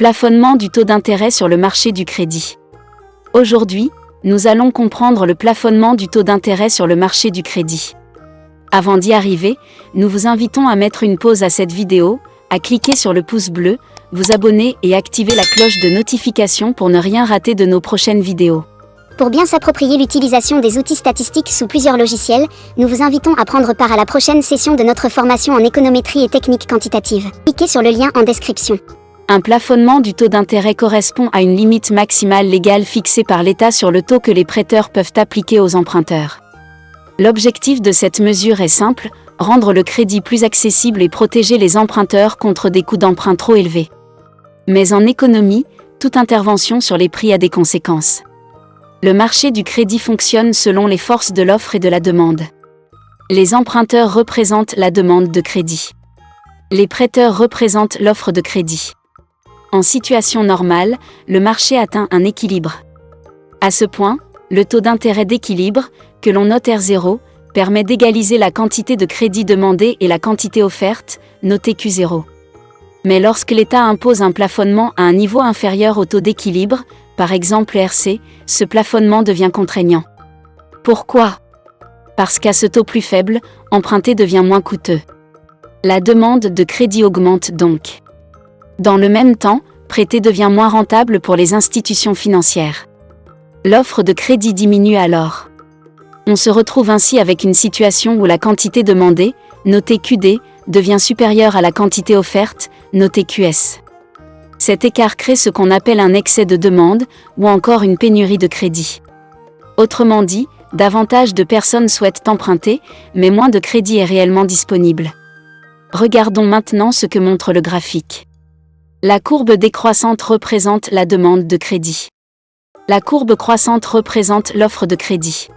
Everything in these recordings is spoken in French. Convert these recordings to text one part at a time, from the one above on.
Plafonnement du taux d'intérêt sur le marché du crédit. Aujourd'hui, nous allons comprendre le plafonnement du taux d'intérêt sur le marché du crédit. Avant d'y arriver, nous vous invitons à mettre une pause à cette vidéo, à cliquer sur le pouce bleu, vous abonner et activer la cloche de notification pour ne rien rater de nos prochaines vidéos. Pour bien s'approprier l'utilisation des outils statistiques sous plusieurs logiciels, nous vous invitons à prendre part à la prochaine session de notre formation en économétrie et technique quantitative. Cliquez sur le lien en description. Un plafonnement du taux d'intérêt correspond à une limite maximale légale fixée par l'État sur le taux que les prêteurs peuvent appliquer aux emprunteurs. L'objectif de cette mesure est simple, rendre le crédit plus accessible et protéger les emprunteurs contre des coûts d'emprunt trop élevés. Mais en économie, toute intervention sur les prix a des conséquences. Le marché du crédit fonctionne selon les forces de l'offre et de la demande. Les emprunteurs représentent la demande de crédit. Les prêteurs représentent l'offre de crédit. En situation normale, le marché atteint un équilibre. À ce point, le taux d'intérêt d'équilibre, que l'on note R0, permet d'égaliser la quantité de crédit demandée et la quantité offerte, notée Q0. Mais lorsque l'État impose un plafonnement à un niveau inférieur au taux d'équilibre, par exemple RC, ce plafonnement devient contraignant. Pourquoi ? Parce qu'à ce taux plus faible, emprunter devient moins coûteux. La demande de crédit augmente donc. Dans le même temps, prêter devient moins rentable pour les institutions financières. L'offre de crédit diminue alors. On se retrouve ainsi avec une situation où la quantité demandée, notée QD, devient supérieure à la quantité offerte, notée QS. Cet écart crée ce qu'on appelle un excès de demande, ou encore une pénurie de crédit. Autrement dit, davantage de personnes souhaitent emprunter, mais moins de crédit est réellement disponible. Regardons maintenant ce que montre le graphique. La courbe décroissante représente la demande de crédit. La courbe croissante représente l'offre de crédit.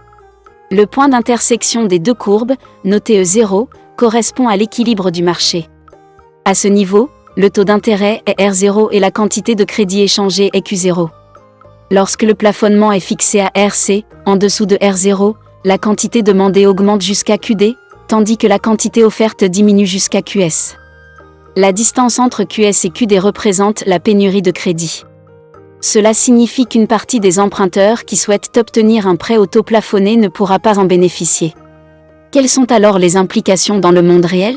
Le point d'intersection des deux courbes, noté E0, correspond à l'équilibre du marché. À ce niveau, le taux d'intérêt est R0 et la quantité de crédit échangé est Q0. Lorsque le plafonnement est fixé à RC, en dessous de R0, la quantité demandée augmente jusqu'à QD, tandis que la quantité offerte diminue jusqu'à QS. La distance entre QS et QD représente la pénurie de crédit. Cela signifie qu'une partie des emprunteurs qui souhaitent obtenir un prêt au taux plafonné ne pourra pas en bénéficier. Quelles sont alors les implications dans le monde réel ?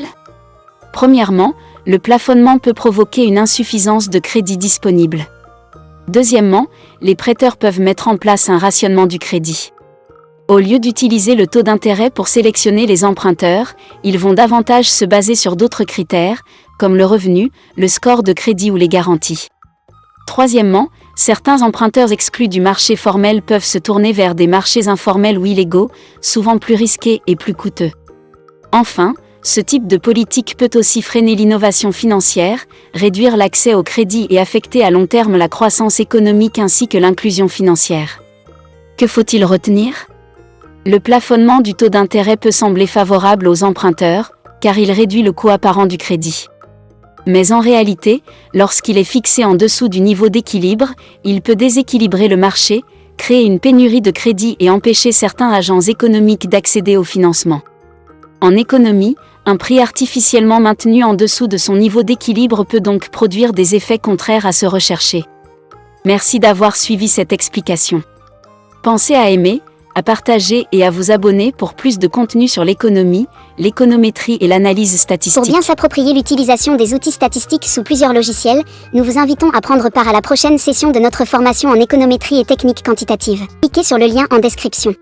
Premièrement, le plafonnement peut provoquer une insuffisance de crédit disponible. Deuxièmement, les prêteurs peuvent mettre en place un rationnement du crédit. Au lieu d'utiliser le taux d'intérêt pour sélectionner les emprunteurs, ils vont davantage se baser sur d'autres critères, comme le revenu, le score de crédit ou les garanties. Troisièmement, certains emprunteurs exclus du marché formel peuvent se tourner vers des marchés informels ou illégaux, souvent plus risqués et plus coûteux. Enfin, ce type de politique peut aussi freiner l'innovation financière, réduire l'accès au crédit et affecter à long terme la croissance économique ainsi que l'inclusion financière. Que faut-il retenir ? Le plafonnement du taux d'intérêt peut sembler favorable aux emprunteurs, car il réduit le coût apparent du crédit. Mais en réalité, lorsqu'il est fixé en dessous du niveau d'équilibre, il peut déséquilibrer le marché, créer une pénurie de crédit et empêcher certains agents économiques d'accéder au financement. En économie, un prix artificiellement maintenu en dessous de son niveau d'équilibre peut donc produire des effets contraires à ceux recherchés. Merci d'avoir suivi cette explication. Pensez à aimer, à partager et à vous abonner pour plus de contenu sur l'économie, l'économétrie et l'analyse statistique. Pour bien s'approprier l'utilisation des outils statistiques sous plusieurs logiciels, nous vous invitons à prendre part à la prochaine session de notre formation en économétrie et technique quantitative. Cliquez sur le lien en description.